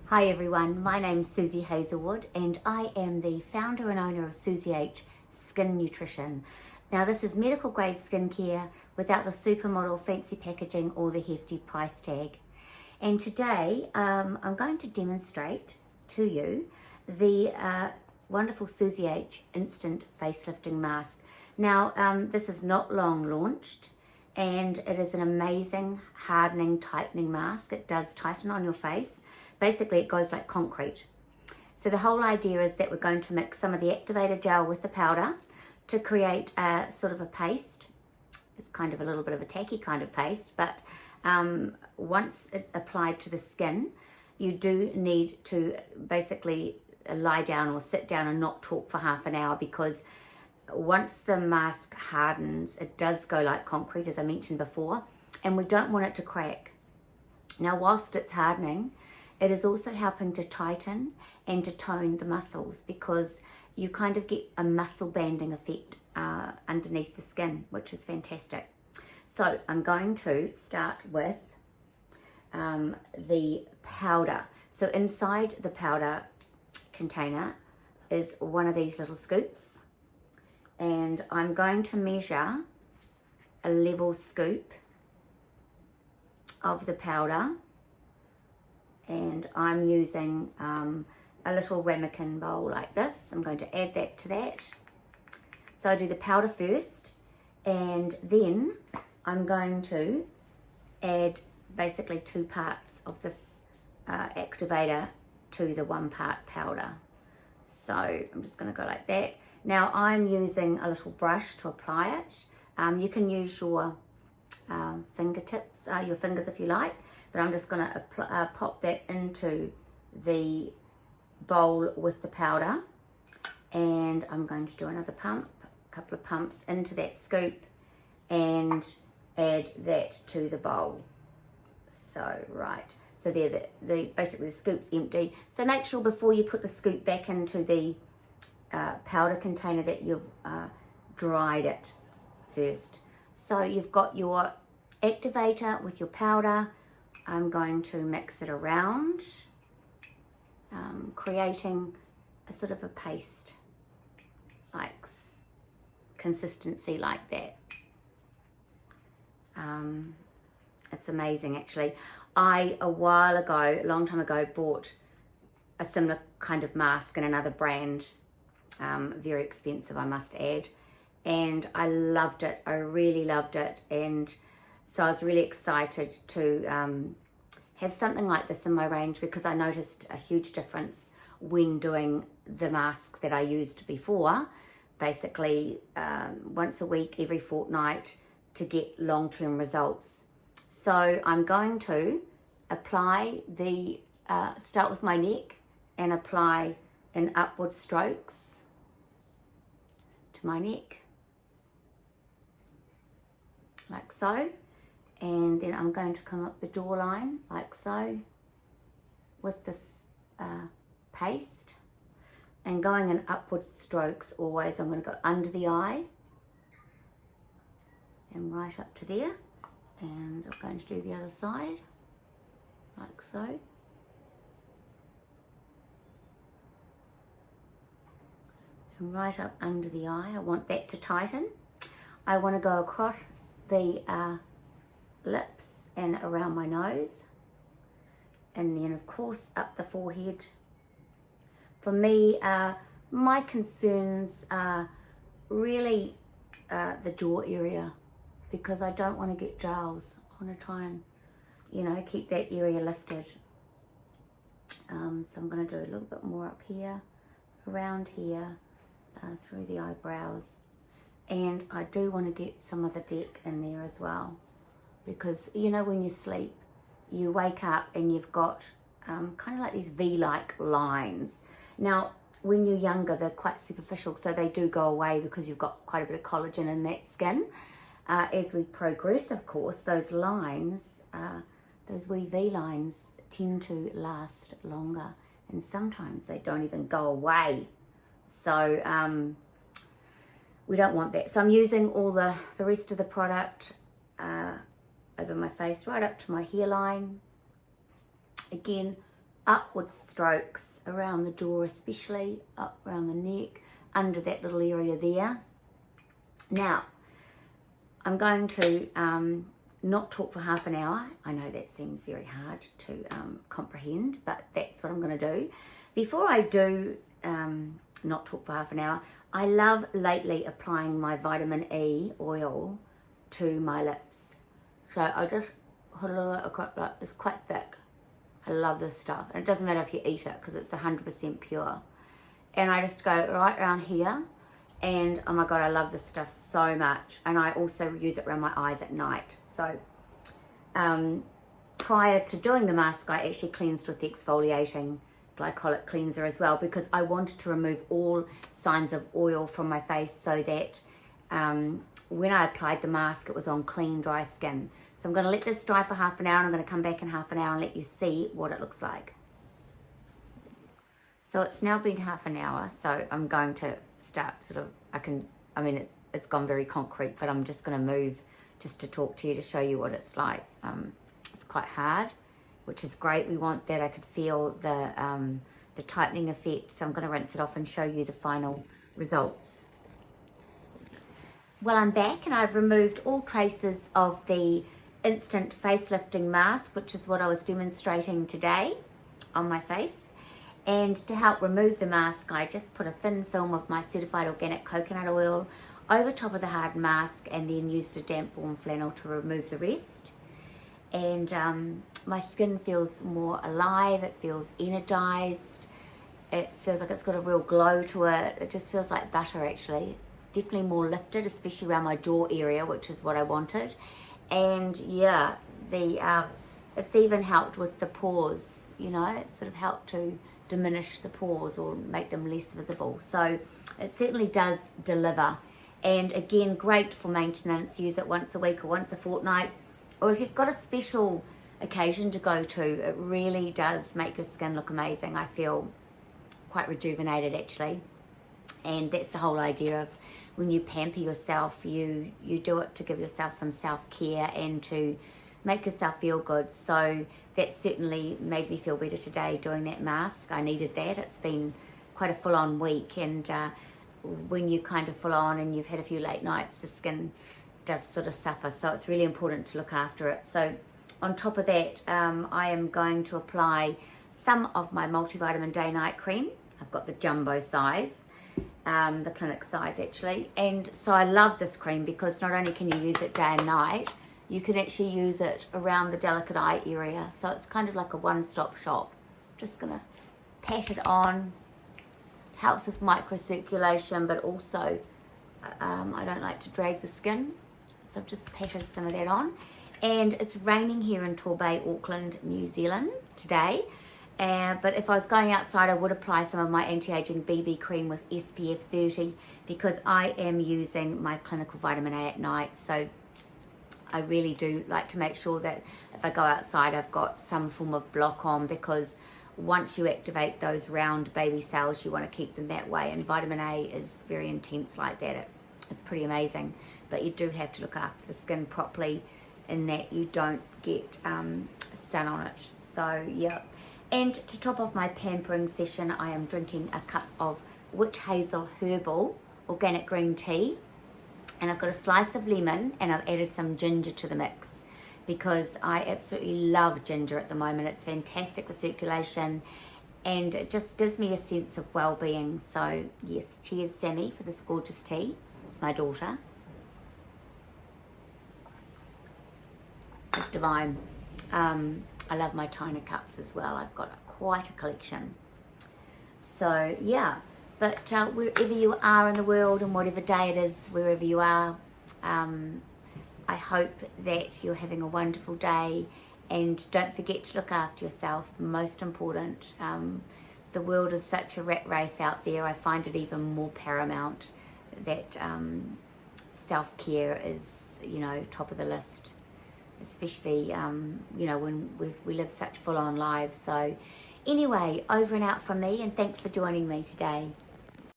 Hi everyone, my name's Suzy Hazelwood and I am the founder and owner of Suzy H Skin Nutrition. Now this is medical grade skincare without the supermodel fancy packaging or the hefty price tag. And today I'm going to demonstrate to you the wonderful Suzy H Instant Facelifting Mask. Now this is not long launched and it is an amazing hardening, tightening mask. It does tighten on your face. Basically, it goes like concrete. So the whole idea is that we're going to mix some of the activator gel with the powder to create a sort of a paste. It's kind of a little bit of a tacky kind of paste, but once it's applied to the skin, you do need to basically lie down or sit down and not talk for half an hour, because once the mask hardens, it does go like concrete, as I mentioned before, and we don't want it to crack. Now, whilst it's hardening, it is also helping to tighten and to tone the muscles, because you kind of get a muscle banding effect underneath the skin, which is fantastic. So I'm going to start with the powder. So inside the powder container is one of these little scoops, and I'm going to measure a level scoop of the powder. And I'm using a little ramekin bowl like this. I'm going to add that to that. So I do the powder first, and then I'm going to add basically 2 parts of this activator to the 1 part powder. So I'm just going to go like that. Now I'm using a little brush to apply it. You can use your fingertips, your fingers if you like. But I'm just going to pop that into the bowl with the powder, and I'm going to do another pump, a couple of pumps into that scoop, and add that to the bowl. So so there, basically the scoop's empty. So make sure before you put the scoop back into the powder container that you've dried it first. So you've got your activator with your powder. I'm going to mix it around, creating a sort of a paste, like consistency like that. It's amazing actually. I, a long time ago, bought a similar kind of mask in another brand, very expensive I must add, and I loved it. I really loved it, and so I was really excited to have something like this in my range, because I noticed a huge difference when doing the mask that I used before, basically once a week, every fortnight, to get long-term results. So I'm going to apply start with my neck and apply in upward strokes to my neck, like so. And then I'm going to come up the jawline like so with this paste, and going in upward strokes always. I'm going to go under the eye and right up to there, and I'm going to do the other side like so. And right up under the eye. I want that to tighten. I want to go across the lips and around my nose, and then of course up the forehead. For me, my concerns are really the jaw area, because I don't want to get jowls. I want to try and, keep that area lifted. So I'm going to do a little bit more up here, around here, through the eyebrows, and I do want to get some of the deck in there as well. Because, when you sleep, you wake up and you've got kind of like these V-like lines. Now, when you're younger, they're quite superficial, so they do go away because you've got quite a bit of collagen in that skin. As we progress, of course, those lines, those wee V-lines tend to last longer, and sometimes they don't even go away. So we don't want that. So I'm using all the rest of the product over my face, right up to my hairline. Again, upward strokes around the jaw, especially up around the neck, under that little area there. Now, I'm going to not talk for half an hour. I know that seems very hard to comprehend, but that's what I'm going to do. Before I do not talk for half an hour, I love lately applying my vitamin E oil to my lips. So I just put a little, it's quite thick. I love this stuff. And it doesn't matter if you eat it because it's 100% pure. And I just go right around here. And oh my God, I love this stuff so much. And I also use it around my eyes at night. So prior to doing the mask, I actually cleansed with the exfoliating glycolic cleanser as well, because I wanted to remove all signs of oil from my face so that when I applied the mask, it was on clean, dry skin. So I'm going to let this dry for half an hour, and I'm going to come back in half an hour and let you see what it looks like. So it's now been half an hour, so I'm going to start it's gone very concrete, but I'm just going to move just to talk to you, to show you what it's like. It's quite hard, which is great. We want that. I could feel the tightening effect, so I'm going to rinse it off and show you the final results. Well, I'm back and I've removed all traces of the instant face lifting mask, which is what I was demonstrating today on my face. And to help remove the mask, I just put a thin film of my certified organic coconut oil over top of the hard mask, and then used a damp warm flannel to remove the rest. And my skin feels more alive, it feels energized, it feels like it's got a real glow to it. It just feels like butter, actually. Definitely more lifted, especially around my jaw area, which is what I wanted. And yeah, it's even helped with the pores, you know, it sort of helped to diminish the pores or make them less visible. So it certainly does deliver. And again, great for maintenance. Use it once a week or once a fortnight. Or if you've got a special occasion to go to, it really does make your skin look amazing. I feel quite rejuvenated, actually. And that's the whole idea of when you pamper yourself, you do it to give yourself some self-care and to make yourself feel good. So that certainly made me feel better today doing that mask. I needed that. It's been quite a full-on week, and when you kind of full on and you've had a few late nights, the skin does sort of suffer. So it's really important to look after it. So on top of that, I am going to apply some of my multivitamin day night cream. I've got the jumbo size, the clinic size actually. And so I love this cream because not only can you use it day and night, you can actually use it around the delicate eye area. So it's kind of like a one-stop shop. Just gonna pat it on. Helps with microcirculation, but also I don't like to drag the skin, so I've just patted some of that on. And it's raining here in Torbay, Auckland, New Zealand today, but if I was going outside, I would apply some of my anti-aging BB cream with SPF 30, because I am using my clinical vitamin A at night. So I really do like to make sure that if I go outside, I've got some form of block on, because once you activate those round baby cells, you want to keep them that way. And vitamin A is very intense like that. It's pretty amazing. But you do have to look after the skin properly in that you don't get sun on it. So, yeah. And to top off my pampering session, I am drinking a cup of witch hazel herbal organic green tea. And I've got a slice of lemon, and I've added some ginger to the mix, because I absolutely love ginger at the moment. It's fantastic for circulation, and it just gives me a sense of well-being. So yes, cheers Sammy for this gorgeous tea. It's my daughter. It's divine. I love my china cups as well. I've got quite a collection. So yeah, but wherever you are in the world and whatever day it is, wherever you are, I hope that you're having a wonderful day, and don't forget to look after yourself. Most important. The world is such a rat race out there. I find it even more paramount that self-care is, you know, top of the list, especially, you know, when we live such full-on lives. So anyway, over and out from me, and thanks for joining me today.